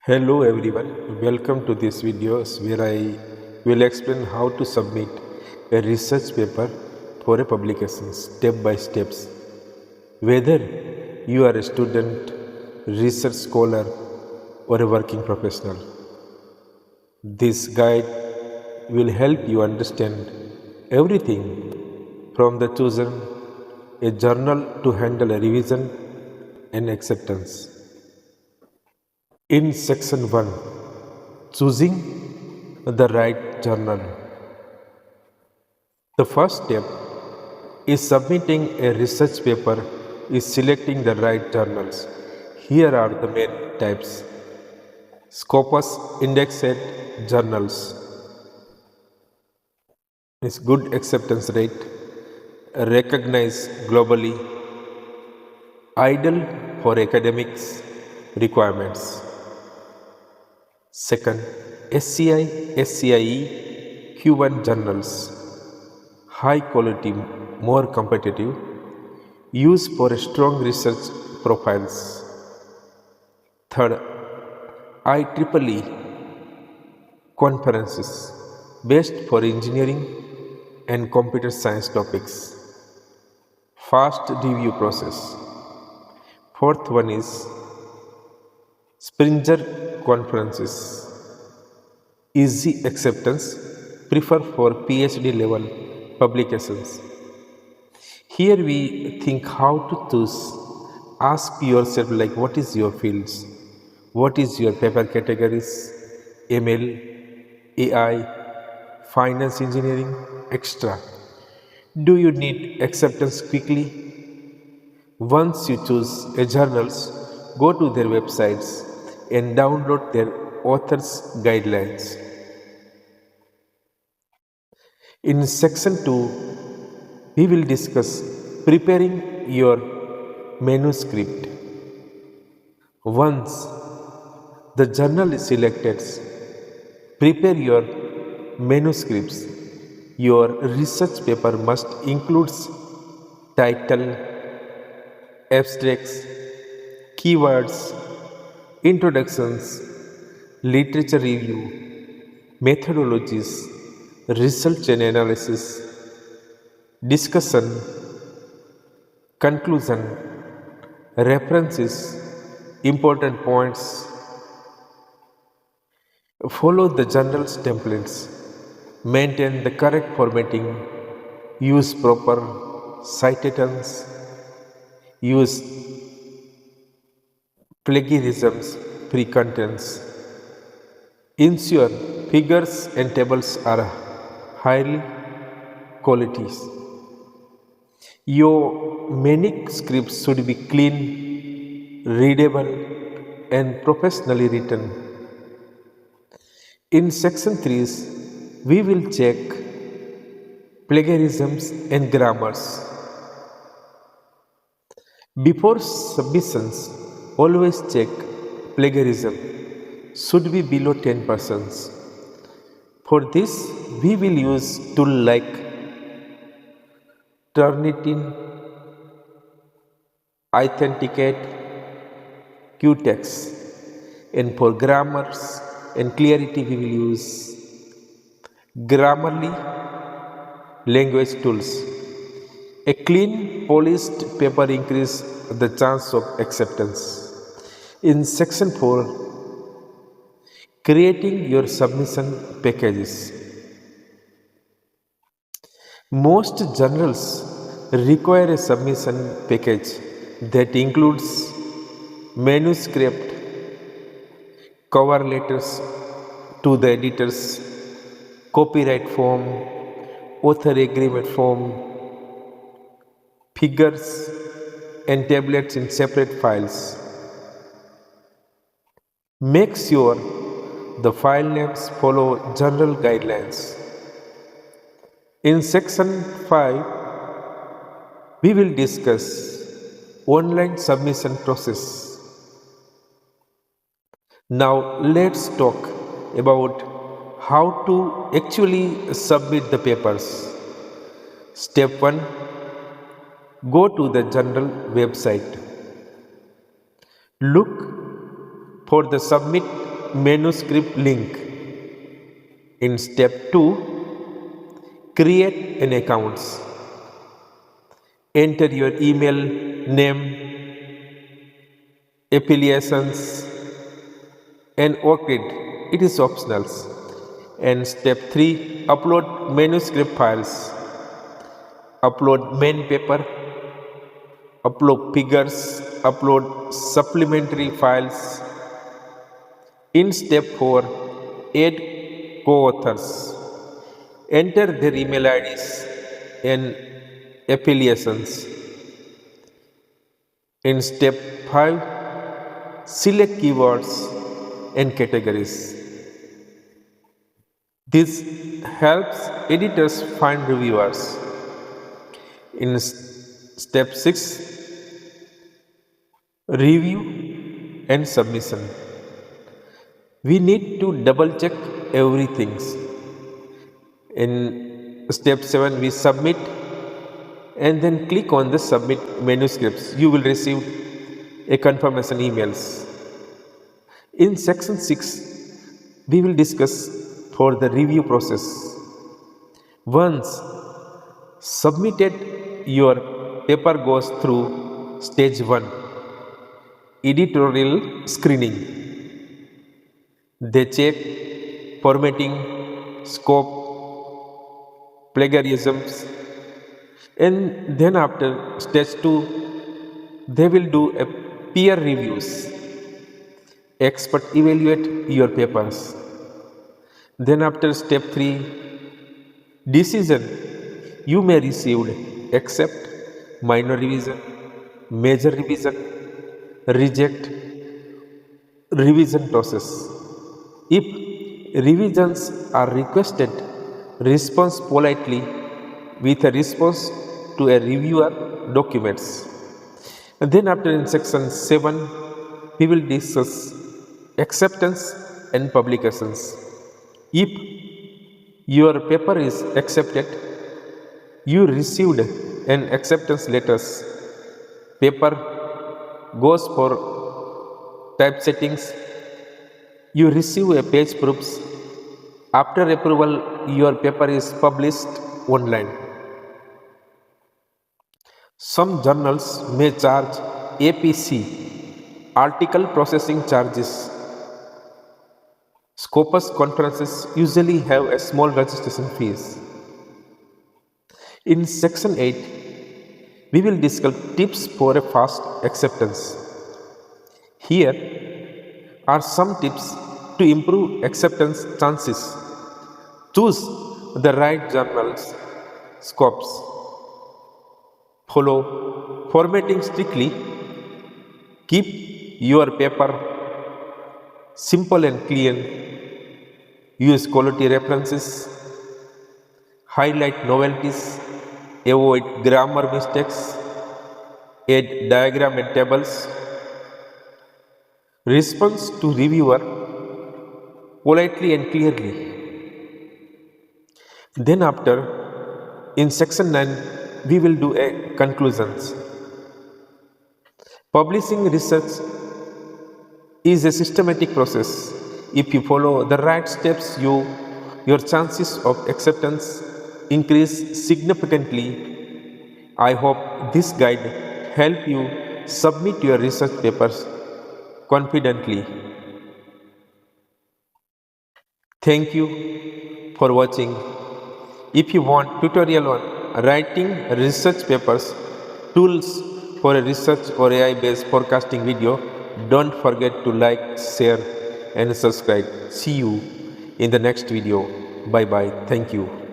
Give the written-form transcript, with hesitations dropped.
Hello everyone, welcome to this video where I will explain how to submit a research paper for a publication step by steps. Whether you are a student, research scholar or a working professional, this guide will help you understand everything from the chosen a journal to handle a revision and acceptance. In section 1, choosing the right journal. The first step is submitting a research paper is selecting the right journals. Here are the main types. Scopus indexed journals is good acceptance rate, recognized globally, ideal for academics requirements. Second, SCI, SCIE, Q1 journals, high quality, more competitive, used for strong research profiles. Third, IEEE conferences, best for engineering and computer science topics. Fast review process. Fourth one is Springer conferences, easy acceptance, prefer for PhD level publications. Here we think how to choose. Ask yourself like what is your fields, what is your paper categories, ML, AI, finance engineering, extra. Do you need acceptance quickly? Once you choose a journals, go to their websites and download their authors' guidelines. In section 2, we will discuss preparing your manuscript. Once the journal is selected, prepare your manuscripts. Your research paper must include title, abstracts, keywords, introductions, literature review, methodologies, research and analysis, discussion, conclusion, references, important points. Follow the journal's templates, maintain the correct formatting, use proper citations, use plagiarisms free contents. Ensure figures and tables are highly quality. Your manuscript should be clean, readable, and professionally written. In section 3, we will check plagiarisms and grammars. Before submissions, always check plagiarism should be below 10%. For this, we will use tools like Turnitin, Authenticate, Qtext, and for grammars and clarity, we will use Grammarly language tools. A clean, polished paper increases the chance of acceptance. In section 4, creating your submission packages. Most journals require a submission package that includes manuscript, cover letters to the editors, copyright form, author agreement form, figures and tablets in separate files. Make sure the file names follow general guidelines. In section 5, we will discuss online submission process. Now let's talk about how to actually submit the papers. Step 1, go to the journal website. Look for the submit manuscript link. In step 2, create an account. Enter your email, name, affiliations, and OCRID. It is optional. And step 3, upload manuscript files. Upload main paper, upload figures, upload supplementary files. In step 4, add co-authors. Enter their email IDs and affiliations. In step 5, select keywords and categories. This helps editors find reviewers. In step 6, review and submission. We need to double check everything. In step 7, we submit and then click on the submit manuscripts. You will receive a confirmation emails. In section 6, we will discuss for the review process. Once submitted, your paper goes through stage 1, editorial screening. They check formatting, scope, plagiarisms, and then after stage 2, they will do a peer reviews. Expert evaluate your papers. Then after step 3, decision. You may receive accept, minor revision, major revision, reject, revision process. If revisions are requested, respond politely with a response to a reviewer documents. And then after in section 7, we will discuss acceptance and publications. If your paper is accepted, you received an acceptance letters. Paper goes for typesettings. You receive a page proofs. After approval, your paper is published online. Some journals may charge APC, article processing charges. Scopus conferences usually have a small registration fees. In section 8, we will discuss tips for a fast acceptance. Here are some tips to improve acceptance chances. Choose the right journals, scopes. Follow formatting strictly. Keep your paper simple and clean. Use quality references. Highlight novelties. Avoid grammar mistakes. Add diagram and tables. Response to reviewer politely and clearly. Then after, in section 9, we will do a conclusions. Publishing research is a systematic process. If you follow the right steps, your chances of acceptance increase significantly. I hope this guide help you submit your research papers confidently. Thank you for watching. If you want tutorial on writing research papers, tools for a research or AI based forecasting video, don't forget to like, share and subscribe. See you in the next video. Bye bye. Thank you.